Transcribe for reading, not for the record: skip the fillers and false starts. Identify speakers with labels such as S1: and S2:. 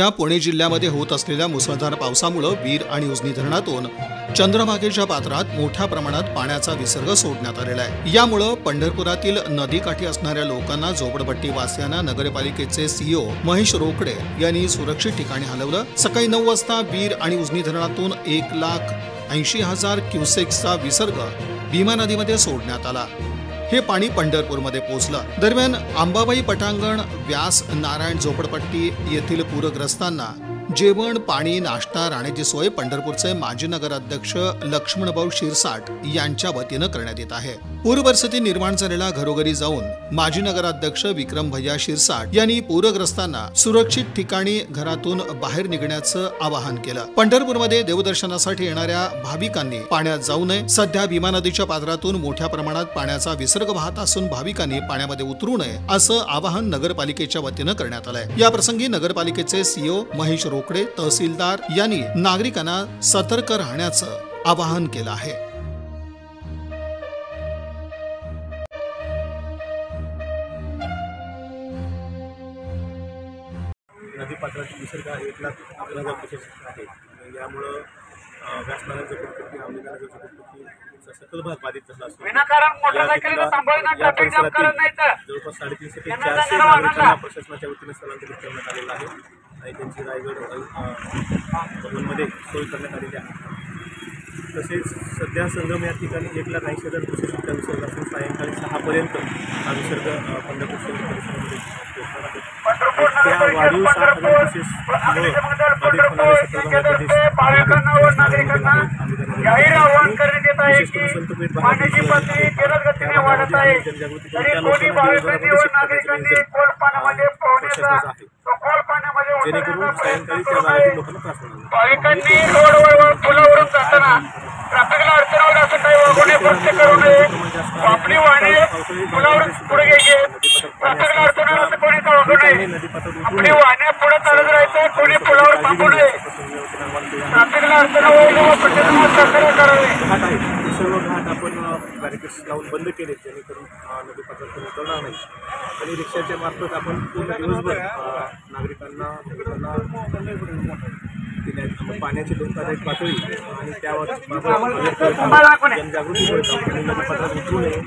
S1: सध्या पुणे जिल्ह्यामध्ये होत असलेल्या मुसळधार पावसामुळे वीर आणि उजनी धरणातून चंद्रभागेच्या पात्रात मोठ्या प्रमाणात पाण्याचा विसर्ग सोडण्यात आलेला आहे। यामुळे पंढरपुरातील नदीकाठी असणाऱ्या लोकांना झोपडपट्टी वासियांना नगरपालिकेचे सीईओ महेश रोकडे यांनी सुरक्षित ठिकाणी हलवलं। सकाळी 9 वाजता वीर आणि उजनी धरणातून 1,80,000 क्युसेक्सचा विसर्ग भीमा नदीमध्ये सोडण्यात आला। हे पाणी पंढरपूरमध्ये पोहोचलं। दरम्यान अंबाबाई पटांगण, व्यास नारायण झोपडपट्टी येथील पूरग्रस्तांना जेवण, पाणी, नाश्ता, राहण्याची सोय पंढरपूरचे माजी नगराध्यक्ष लक्ष्मणभाऊ शिरसाट यांच्या वतीनं करण्यात येत आहे। पूरपरिस्थिती निर्माण झालेल्या घरोघरी जाऊन माजी नगराध्यक्ष विक्रम भैया शिरसाट यांनी पूरग्रस्तांना सुरक्षित ठिकाणी घरातून बाहेर निघण्याचं आवाहन केलं। पंढरपूरमध्ये देवदर्शनासाठी येणाऱ्या भाविकांनी पाण्यात जाऊ नये। सध्या भीमा नदीच्या पात्रातून मोठ्या प्रमाणात पाण्याचा विसर्ग वाहत असून भाविकांनी पाण्यामध्ये उतरू नये असं आवाहन नगरपालिकेच्या वतीनं करण्यात आलंय। या प्रसंगी नगरपालिकेचे सीईओ महेश रोकडे, तहसीलदार यांनी नागरिकांना सतर्क राहण्याचं आवाहन केलं आहे।
S2: नदीपात्राची विसर्ग 1,11,000 क्युसेक्स आहे। यामुळे व्यासनारायण झोपडपट्टी, अंबिका झोपडपट्टीचा सकल भाग बाधित झाला असून या परिसरातील जवळपास 350 ते 400 नागरिकांना प्रशासनाच्या वतीने स्थलांतरित करण्यात आलेलं आहे आणि त्यांची रायगड मध्ये सोय करण्यात आलेली आहे। तसेच सध्या संगम या ठिकाणी 1,80,000 क्युसेक्सचा विसर्ग असून सायंकाळी 6 पर्यंत हा विसर्ग पंढरपूर शहर परिसरामध्ये पोहोचणार आहे। त्या वाढीव 60,000 क्युसेक्समुळे बाधित होणारे जेणेकरून सायंकाळी त्या भागातील लोकांना त्रास होणार।
S3: भाविकांनी रोडवर पुलावरून जाताना ट्रॅफिकला अडचण होईल असं काही वागणे कृत्य करू नये। आपली वाहने पुलावरून पुढे घ्यायची, ट्रॅफिकला अडचण होईल असं कोणी वागू नये। आपली वाहने पुढे चालत राहायचं, कोणी पुलावर थांबू नये। ट्रॅफिकला अडचण होईल व प्रशासनाला सहकार्य करावे।
S2: सर्व घाट आपण बॅरिकेड्स लावून बंद केले जेणेकरून नदीपात्रातून उतरणार नाही आणि रिक्षाच्या मार्फत आपण पूर्ण दिवसभर नागरिकांना पाण्याची धोकादायक पातळी आणि त्यावर जनजागृती करतो आणि नदीपात्रात उतरू नये।